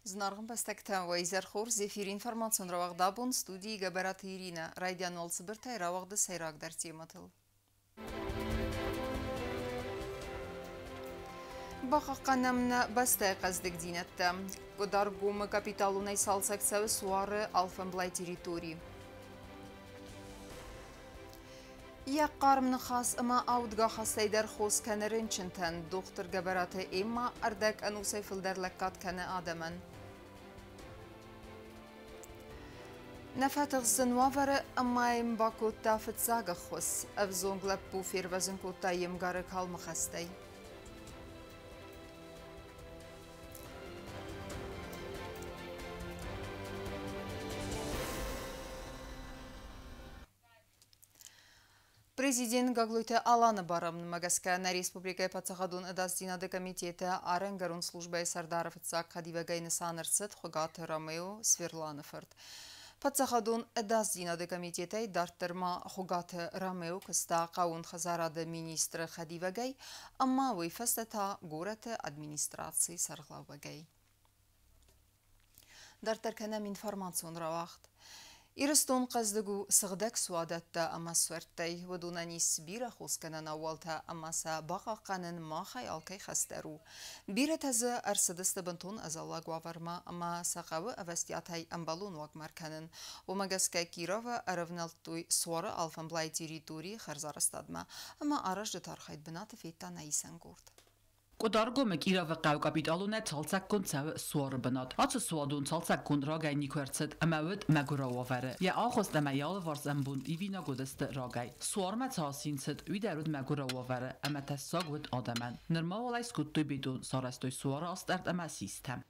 Знарган пастактан вайзар хор зефир информацион равагдабун студии Габарат Ирина Райдиан Олцбертай равагда сайрак дар тематыл. Бахаққанамна бастай қаздық динатта. Дар гумы капиталунай салсаксавы суары алфанблай территории. Як қарымны қас ыма аудға қастайдар қос кәні ренчінтен доқтыр Габараты Эмма ардак анусай фылдарлаккат кәні адаман. Нафатық зынвавары амайым бакотта фытсағы қос, авзонглап буфер вазын котта емгары қалмы қастай. Президент Гаглуйте Аланы барамны магаска на республикай пацахадун эдаздинады комитеті Аренгарун службай Сардаров цак хадивагайны санырсыт Хугаты Ромео Сверланыфырд. Пацахадун эдаздинады комитетай дартырма Хугаты Ромео кыста қауын хазарады министры хадивагай, амма вайфастата гораты администрации сарглавагай. Дартарканам информацион равахт. Ирыстон қаздығу сығдак суадатта амасуартай вадунанис бира хусканан ауалта амаса бақаққанын махай алкай хастару. Бира тазы арсыдысты бінтон азалла гуаварма ама сақавы авастиятай амбалун вагмарканын. Омагаска Кирова аравналтуй суары алфанблай территории харзарастадма, ама аражды тархайд бінаты фейта наисан горд. Կոդարգոմը Կիրովը կայու կապիտալուն է ծալցակ կոնցավը սուարը բնատ։ Ացը սուադուն ծալցակ կոնդրագայ նիքուերցդ ամավըդ մագուրավավարը։ Ե ախոս դամայալը վարզամբուն իվինա գոդստը ռագայ։ Սուարմա ծասինցդ ուիդարուդ մագուրավավարը ամատասսագուդ ադաման։ Նրմավալայ սկուտտույ բիդուն սարաստոյ սուարը աստարդ ամա սիստեմ։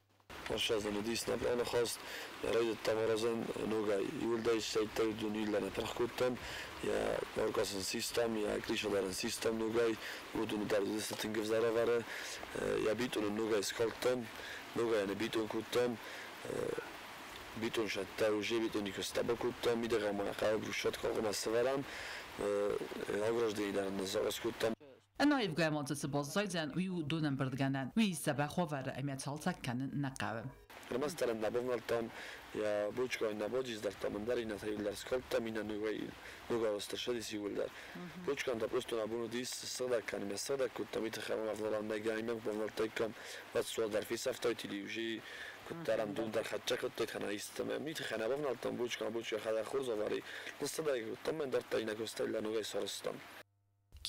Пошазано диснап она хаст райд тамаразан нога юлдай сайтай дунилана прахкутам я оргасын систем я кришаларын систем ногай удун дардыстын гвзаравара я битун ногай скалтам нога я битун кутам битун шатта уже битун никостаба кутам идагама қабрушат қоғма саварам аграждейдан назараскутам أنا يبقى منطقة بازايدن ويو دونن بردگانن وي سبخ وفر أميات سالسك كان نقاوم. مثلا نبضنالتام يا بوچكاي نبوديز در تامندار إن تايلر سكالتا مينا نوغا استشهادي سيولدر. بوچكان دا просто نبونو ديس صدا كان مسدا كنت متخمم أفضل ما جايمم بمرتكم واتسوال در في سفتاي تليوجي كنت دارم دون در خدشة كنت خنا يستمع متخنا بمنالتام بوچكا خدا خوز واري نصدا كنت من در تاينا كوستايلا نوغا سارستان.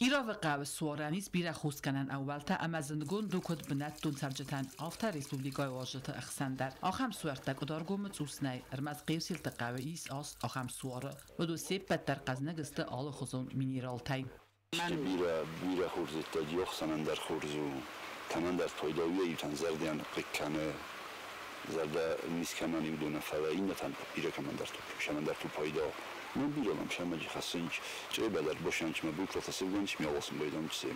Կիրովը կավը սուարանից բիրա խուսկանան ավալտա ամազնդգուն դուքոտ բնատ դուն ծարջտան ավտա ռեսպուբլիկայ օժտը ըխսանդար ախամ սուարտա կդարգոմը ծուսնայ ըրմազ qeysil տկավը իս աստ ախամ սուարը ոդու սեփ պատար qazնը գստը ալը խոզոն միներալտայ بيرا خورزت تجيخ سمندر خورزو تمندر تويداوية يتن زرديان قكانه زرده میسکنانی بدون فوایی نتن بيرا کمندر تو شمندر تو پایدا من بیرم شماجی خسینچ چه بدر باشن که مبروک را تصویرش می‌آوازم بایدم چیزی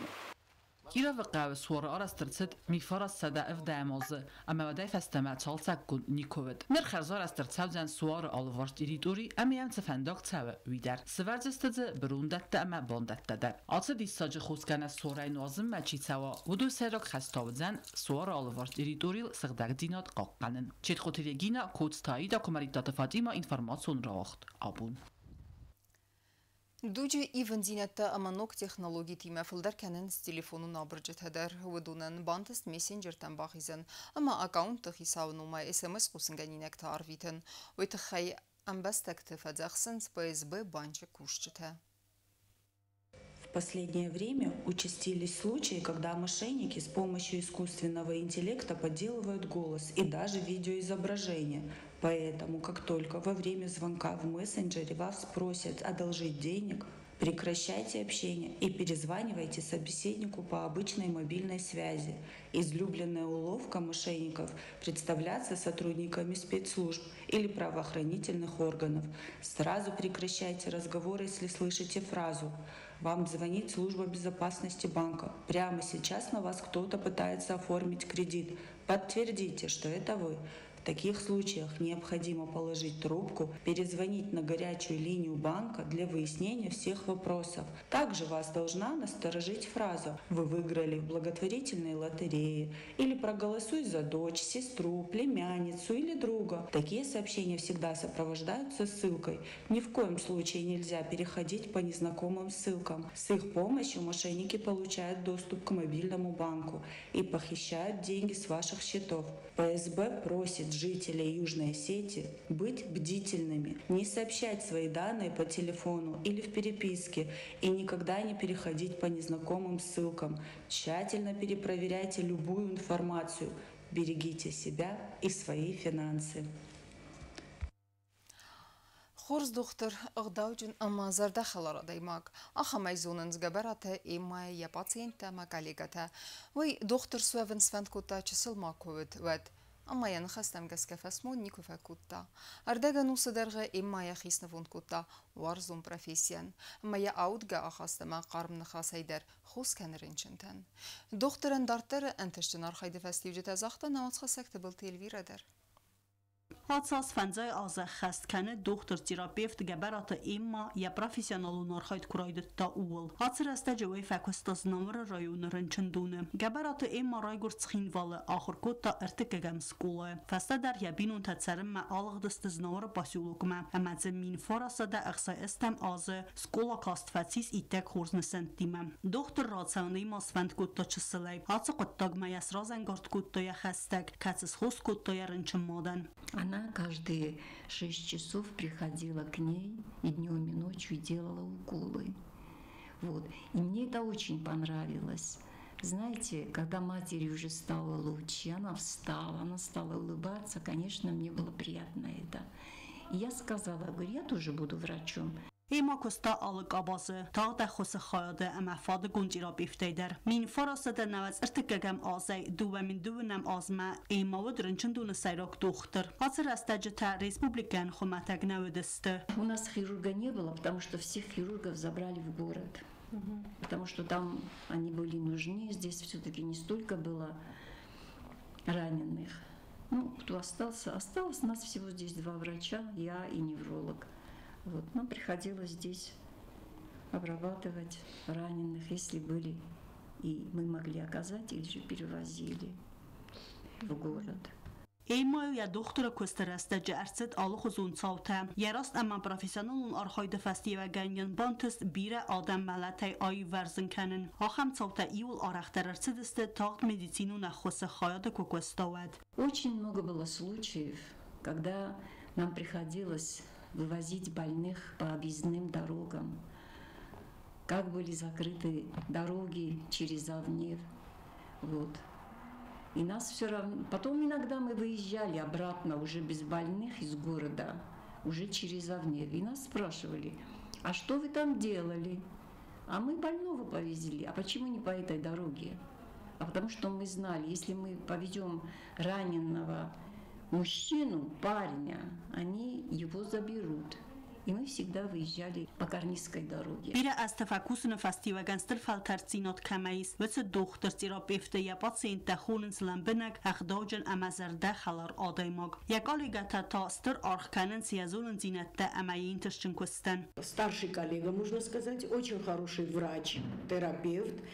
Կիրովը կավը սուարը արաստրցդ մի ֆարաս սադա evdəmazı amma vəday fəstəmə çalsaq qun nikovet. Մեր խարզար աստրցավձան սուարը ալվարջ իրիտորի ամիամ ծվանդակ ծավը ուիդար։ Սվարձստը բրունդատտը ամա բոնդատտը։ Ացը դիսաջը խոսկանա սորայն ուազım məçi ծավա վուդու սերոք խաստավձան սուարը ալվարջ իրիտորիլ սղդակ դինատ qaqqanın. Çetxotirегина кодстаи документата Фатима информацион равахт абун. Дуджи ивандинатта аманок технологии тима филдар канен с телефону набрджет хадар вадунан бантест мессенджертан бахизен ама аккаунт хисавнума смс кусынганинек тарвитен вайтхай амбастакты фадзахсын с ПСБ банча кушчета. В последнее время участились случаи, когда мошенники с помощью искусственного интеллекта подделывают голос и даже видеоизображение. Поэтому, как только во время звонка в мессенджере вас просят одолжить денег, прекращайте общение и перезванивайте собеседнику по обычной мобильной связи. Излюбленная уловка мошенников – представляться сотрудниками спецслужб или правоохранительных органов. Сразу прекращайте разговор, если слышите фразу «Вам звонит служба безопасности банка. Прямо сейчас на вас кто-то пытается оформить кредит. Подтвердите, что это вы». таких случаях необходимо положить трубку, перезвонить на горячую линию банка для выяснения всех вопросов. Также вас должна насторожить фраза «Вы выиграли в благотворительной лотерее» или «Проголосуй за дочь, сестру, племянницу или друга». Такие сообщения всегда сопровождаются ссылкой. Ни в коем случае нельзя переходить по незнакомым ссылкам. С их помощью мошенники получают доступ к мобильному банку и похищают деньги с ваших счетов. ФСБ просит жителей Южной Осетии быть бдительными, не сообщать свои данные по телефону или в переписке и никогда не переходить по незнакомым ссылкам. Тщательно перепроверяйте любую информацию. Берегите себя и свои финансы. خورز دختر اغداوجن اما زرده خلارا دیماگ آخا میزوننز گبرات ایما یا پاتینتا مکالیگتا وی دختر سوون سفند کوتا چسل ما کوید ود اما یا نخستم گس کفسمون نیکو فکوتا اردگا نوس درغه ایما یا خیس نفوند کوتا وارزون پروفیسیان اما یا اودگا آخاستما قارم نخاسی در خوز کنرینچنتن دخترن دارتر انتشتنار خیده فستیوجه تزاختا نوات خسک تبل تیلویره در Հացած ֆանձայ ազախասtkանը դոկտոր терапевт գաբարատը իմա я профессионалу նորխայտ կուրայդտա ուլ հացրաստա ջոյ ֆակոստոս նամրը ռայոներն չնդունը գաբարատը իմա ռայգոր ցխինվալը ախորկոտա արտկեգամ սկուլը ֆաստադար յաբին ունտացարım ալղդստыз նորը պասյուլուկմա ամածը մին ֆորասada ախսայ estəm azı սկուլա կաստվացիս իտեք խորզնսենտիմը դոկտոր ռացանի մասվանդ կոտտա չսլայ հացը կոտտագ մայասրազան գորտկոտտոյա խաստակ կացս խոսկոտտոյա рынчмодан Она каждые 6 часов приходила к ней и днем, и ночью делала уколы. Вот. И мне это очень понравилось. Знаете, когда матери уже стало лучше, она встала, она стала улыбаться, конечно, мне было приятно это. И я сказала, говорю, я тоже буду врачом. Ема коста алык абазы, тağda xosu xayada əmə fadı qunc irabifteydər. Min farasada nəvəz ırtıqəgəm azay, duvamin duvunəm azmə, ema vıdırınçın dunu sayrok doxtır. Hazır əstəcətə Respublikan xumətəq nəvədəstə. У нас хирурга не было, потому что всех хирургов забрали в город. Потому что там они были нужны, здесь все-таки не столько было раненых. Ну, кто остался? Осталось у нас всего здесь 2 врача, я и невролог. Вот, нам приходилось здесь обрабатывать раненых, если были, и мы могли оказать, или же перевозили в город. Ema ya doktora köstərəstə cərsid alıq uzun çavtə. Yarast əmə professionalun arxayda fəstiyə gənyan bantıs birə adam mələtəy ayı vərzinkənin. Axam çavtə iyul araqtərərsidistə tağd medicinu nəxosı xayada kököstəvəd. Очень много было случаев, когда нам приходилось вывозить больных по объездным дорогам. Как были закрыты дороги через Авнир. Вот. И нас все равно... Потом иногда мы выезжали обратно уже без больных из города, уже через Авнир. И нас спрашивали, а что вы там делали? А мы больного повезли. А почему не по этой дороге? А потому что мы знали, если мы повезем раненого мужчину, парня, они его заберут. И мы всегда выезжали по Карнистской дороге. Бирə az təfəkküsünü fəstivəgənstır faltarcinot kəməyiz və çə doktor terapevtə ya pasiyentə xolunzlan bənək əxdavcən əməzərdə xalar adaymaq. Yakali gətə tastır arxkənin siyazolun zinətdə əməyin tışçın köstən. Старший коллега, можно сказать, очень хороший врач, терапевт.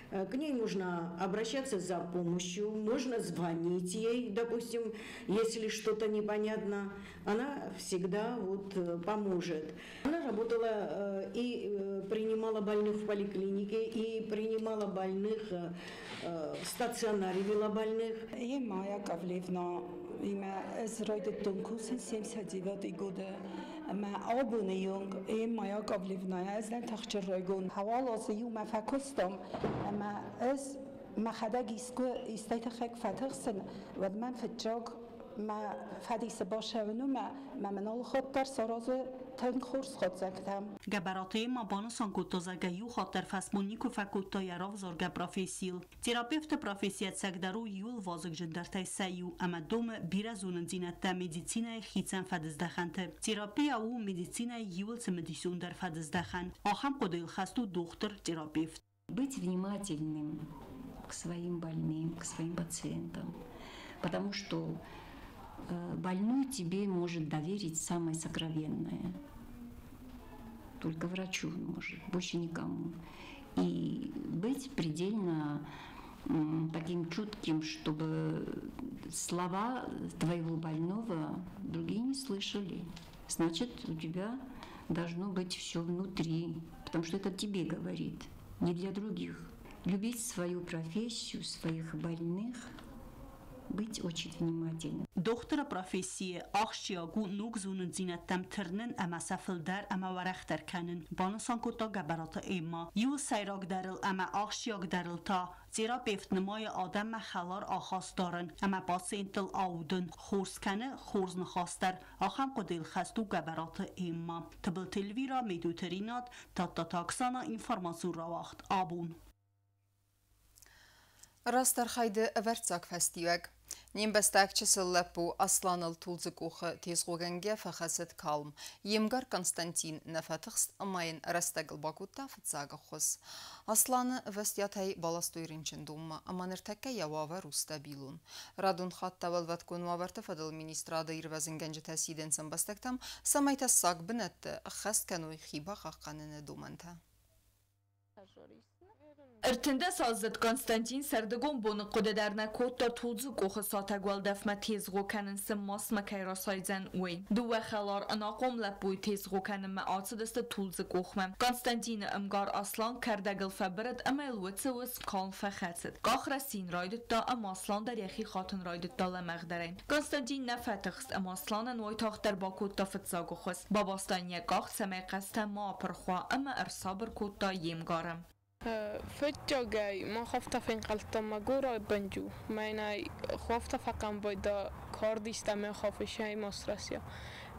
К ней нужно обращаться за помощью, можно звонить ей, допустим, если что-то непонятно, она всегда поможет. Она работала и принимала больных в поликлинике, и принимала больных в стационаре, вела больных. Майя Гавлевна, имя Эзройд Дункусен 79 года. ما آبون یونگ این مایا قبلیونای از دن تخچه رایگون حوال آزی و مفکستم اما از مخده گیسکو استیت خیک فتح سن و من فتجاگ ما فدیس باشه و نو ما منال خود در سراز تنگ خورس خود زکتم. گبراتی ما بانوسان کتوزگیو خاطر فسمونی که فکوتا یراف زرگ پروفیسیل. تراپیفت پروفیسیت سگدارو یول وازگ جندرتای سیو اما دوم بیرزونن زینت مدیسینای خیتن فدزدخنته. تراپی او مدیسینای یول سمدیسون در فدزدخن. آخام قدیل خستو دختر تراپیفت. Быть внимательным к своим больным, к своим пациентам, потому что больной тебе может доверить самое сокровенное. Только врачу может, больше никому. И быть предельно таким чутким, чтобы слова твоего больного другие не слышали. Значит, у тебя должно быть все внутри, потому что это тебе говорит, не для других. Любить свою профессию, своих больных, быть очень внимательным. Doktora profesiye axşiyagu nugzunun zinettem tırnın ama safıldar ama varaktar kanın. Banasan kota gabarata emma. Yu sayrag darıl ama axşiyag darıl ta. Zira beft نمای آدم خلار آخاست دارن اما با سینتل آودن خورس کنه خورز نخواستر آخم قدیل خستو گبرات ایما تبل تلویرا میدو ترینات تا تاکسانا اینفرماسون را وقت آبون Rastlar xaydı əvərtsaq fəstiyəq. Nimbəstəkçi sılləpbu aslanıl tulzıq uxı tezğogəngə fəxəsət kalm. Yemgar Konstantin nəfətixst amayın rastəqil bakutta fıtsaqı xus. Aslanı vəstiyatay balastuyrinçin dumma, amanırtəkkə yavava rusta bilun. Radun xatta vəlvətkun vavartı fədil ministrada irvəzin gəncə təsidən sınbəstəktam, samaytə saq binətdə xəst kənuy xiba xaqqanını dumanta. ارتنده سازد کنستانتین سردگون بون قده در نکود تا توزو گوخ ساتگوال دفمه تیزگو کنن سماس مکی را سایزن وی دو خلار اناقوم لپوی تیزگو کنن ما آتسدست توزو گوخمه کنستانتین امگار اصلان کردگل فبرد اما الوتس وز کال فخصد گاخ رسین رایدت دا اما اصلان در یخی خاتن رایدت دا لمغدرین کنستانتین نفتخست اما اصلان نوی تاخت در باکود تا فتزاگو خست باباستانی گاخ سمی قسته ما پرخوا اما ارسابر کود دا یمگارم فجاگای ما خفته فین قلتم مگورا بنجو مینای خفته فقام باید کار دیستم خافشای مصرسیا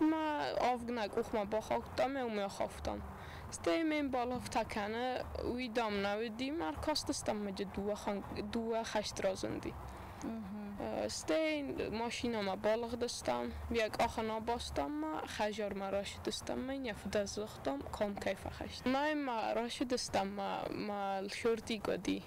ما آفگنگ اوخ ما با خاکتم و ما خفتم استیم بالا فتکنه وی دام نودی مرکاست استم مجد دو خشت رازندی استین ماشینا ما بالغ دستم یک آخنا باستم ما خجار ما راشد دستم من یفت زختم کام کیف خشت ما راشد دستم ما شورتی گدی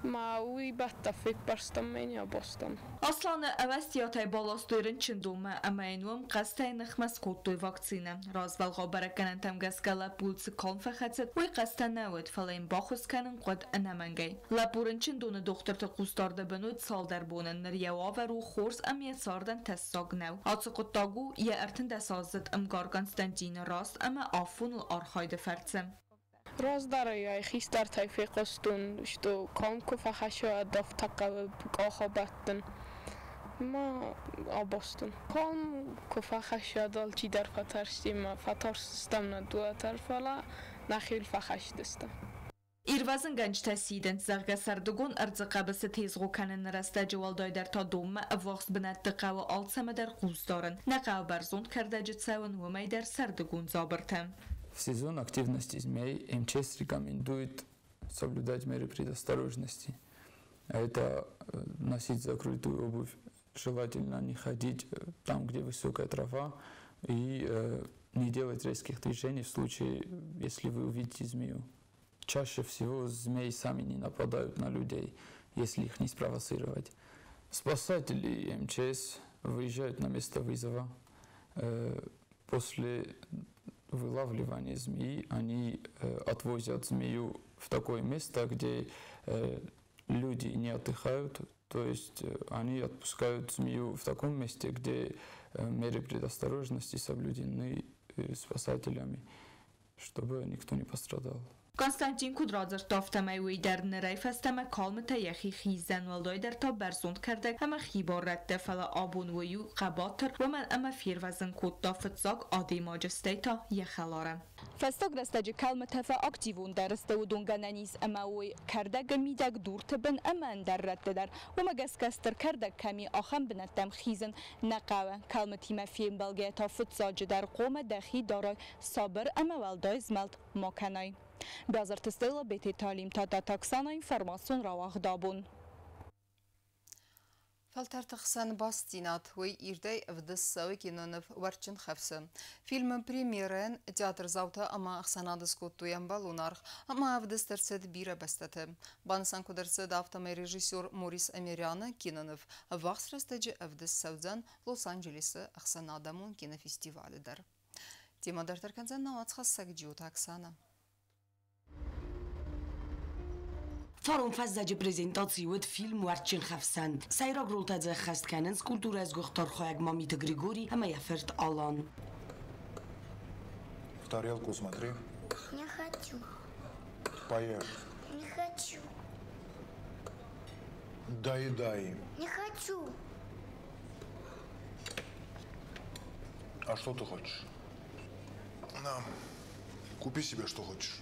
ما وی بات فکر برستم من یا باستم اصلا اوستیاتای بالاستویرن چندومه اما اینوم قصه نخمس کودتوی واکسینه رازول غابره کنن تم گسکالا بولس کام فخصت وی قصه نود فلین باخوز کنن قد انمنگی لپورن چندونه دختر تقوستارده بنود سال در بونن ریوا و رو خورس امیه ساردن تستاگ نو آتس قطاگو یه ارتن دسازت امگار کنستانتین راست اما آفون الارخایده فرцем راز داره خیس در تایفیق استون شتو کام کفه خشو دفت تقوی آخا بطن ما آباستون کام کفه خشو دال چی در فترشتی ما فتر سیستم ندوه ترفالا نخیل فخش دستم ایروازن گنج تسیدن زغگه سردگون ارزقه بس تیزغو کنن رسته جوال دایدر تا دومه واقس بنت دقه و آلسمه در قوز دارن نقه برزوند کرده جتساون و می در سردگون زابرتم В сезон активности змей МЧС рекомендует соблюдать меры предосторожности. Это носить закрытую обувь, желательно не ходить там, где высокая трава, и не делать резких движений в случае, если вы увидите змею. Чаще всего змеи сами не нападают на людей, если их не спровоцировать. Спасатели МЧС выезжают на место вызова. После вылавливания змеи они отвозят змею в такое место, где люди не отдыхают, то есть они отпускают змею в таком месте, где меры предосторожности соблюдены спасателями, чтобы никто не пострадал. کنستانتین کودرازر تافتمه وی در نرای فستمه کالمت یخی خیزن والدای در تا برزوند کرده همه خیبار رده فلا آبون ویو قباتر و من اما فیر وزن کود دافت زاگ آدی ماجسته تا یخلارم فستاگ رستاجی کالمت فا اکتیوون درسته و دونگانانیز اما وی کرده گمیدگ دور تبن اما در رده در و مگس کستر کرده کمی آخم بنتم خیزن نقاوه کالمتی ما فیم بلگه تا فتزاج در قوم دخی دارای صابر اما والدای زملت ماکنای Газарты стыла бети талим та таксана информацион равах дабун. فلترتخسن باستينات وي إرداي أفدس سوي كينونف ورچن خفسه. فيلم بريميرين تياتر زاوتا أما أخسانادس كوتو ينبالونارخ أما أفدس ترسد بيرا بستته. بانسان كودرسد أفتامي ريجيسور موريس أميريان كينونف واخس رستجي أفدس سوزان لوس أنجليس أخسانادامون كينا فيستيفال در. تيما در تركنزن نوات خاصك جيوتا أكسانا. Форум фаздаҷи презентациёд филм «Варчин хавсанд». Сайрак рултадзе хастканенс культура аз гухторхояк Мамита Григорий, ама яферт Алан. В тарелку смотри. Не хочу. Поешь. Не хочу. Доедай. Не хочу. А что ты хочешь? На, купи себе, что хочешь.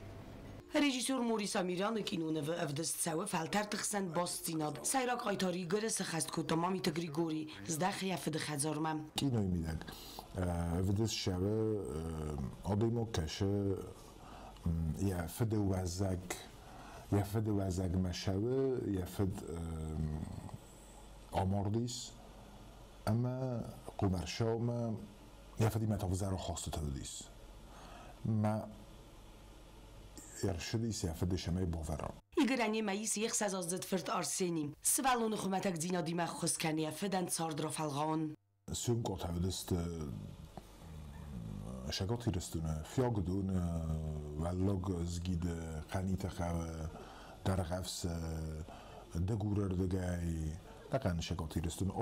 Режиссер Морис Амирян кинонов أفدس سوا فلترتخسن باستیناد سایرак آیتاری گرس خست کوتا Мамита Григорий زدخ یفد خزارمم кинои мидаг أفدس شبه آدمو کشه یفد وزگ مشبه یفد آماردیس اما قمرشام یفدی متافزر رو خواستو تدیس ما يرشديس يفد شماي بوفرا يقراني مايس يخسز أزد فرد أرسيني سوالون خمتك زينا ديما خسكاني يفدن صاردرا فالغان سيوم قط هودست شاقات يرستونه فياق دون واللوغ زجيد قانيتا خاوه در غفس دقورر دقاي تقان شاقات يرستونه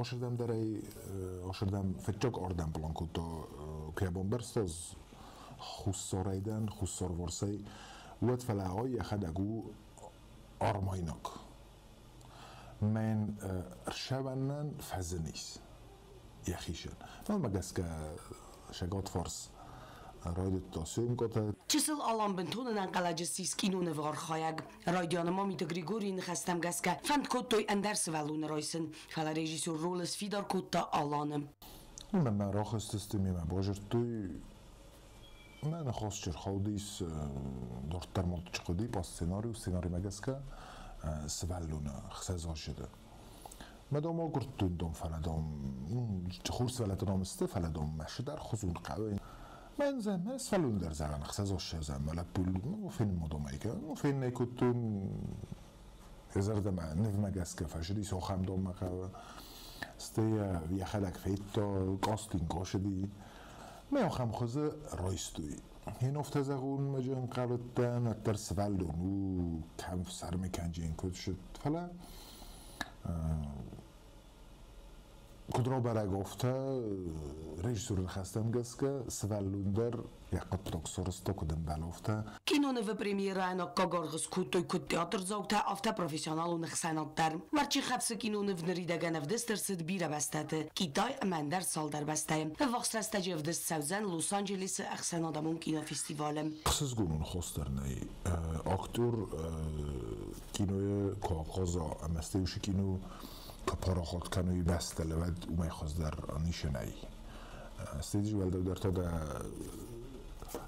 آشردم فتشاق آردم بلانكو تا كيابون برستاز خسار ایدن خسار ورسی ود فلاهای یخدگو آرمایناک من شبانن فزنیس یخیشن من مگس که شگات فارس راید تاسیوم کته چسل آلان بنتونن انقلج سیسکینون وارخایگ رایدیان Мамита Григорий نخستم گس که فند کتوی اندرس ولون رایسن فلا رژیسور رولس فیدار کتا آلانم من راخست استمی من باجر توی من خواست چرخودیس دورتر مالتشقدی با سناریو مگسکه سوالونه خسازا شده مدام آگرد دوم فلدام خورس ولدنام استه فلدام مشه در خزون قوی من سوالون در زغن خسازا شده ولی پول مفین مدام ایگه مفین نیکتون ازرده من نف مگسکه فشدی سوخم دوم مقوی استه یخدک فیتا کاستینگ شدی ما خم خوزه رایستوی این افتازگون مجن قرطن اتر سوالون و کم سر میکنجین کد شد فلا کدرا برای گفته رژیسور خستم گست که سوالون در یقت پروکسورستا کدم بلافته کینون و پریمیره انا کاغرغس کوتوی کد تئاتر زوجته افته پروفیسیونالون خسانات در ورچی خفص کینون و نریدگان افدست درصد بیره بسته کیتای امندر سال در بسته وقت رستجی افدست سوزن لوس آنجلیس خسانادمون کینا فستیوالم خصوص گونون خواستر نی اکتور کینوی کاغازا امستیوش کینو کپاراخات کنوی بسته لود اومای خواست در نیشنایی استیجی ولده در تا در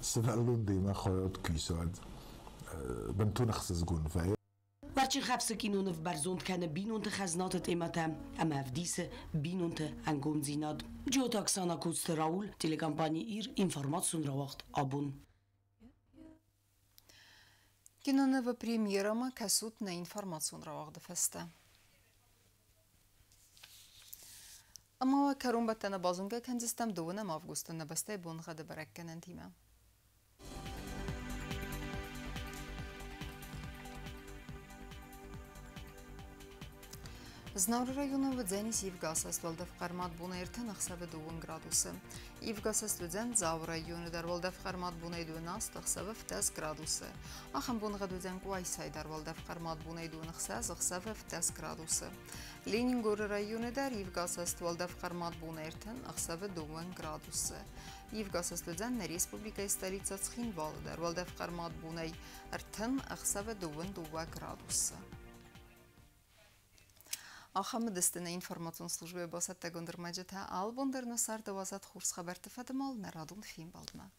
سوالون دیمه خواهد کلیساد بنتون خصوص گون فای ورچی خفص کینون و برزوند کنه بینونت خزنات تیمتم اما افدیس بینونت انگون زیناد جو تاکسانا کوست راول تلگامپانی ایر انفرماتسون را وقت آبون کینون و پریمیرما کسوت نه انفرماتسون را وقت فسته اما کرون بتن بازونگه کنزستم دونم آفگوستن نبسته بونغه برکنن تیمه Знавр району вдзеніс Євгасас валдав қармат буна ертен ақсавы 2 градусы. Євгасас вдзен Завр району дар валдав қармат буна 12 ақсавы 10 градусы. Ахам бунға вдзен Гуайсай дар валдав қармат буна 12 ақсавы 10 градусы. Ленингор району дар Євгасас валдав қармат буна ертен ақсавы 2 градусы. Євгасас вдзен на республика столица Цхинвал дар валдав қармат буна ертен ақсавы 2 градусы. آخام دستنه اینفرماتون службе басат тагондыр маджата албондер насар 12 خورس خبر تفدمال نرادون فیلم بالدما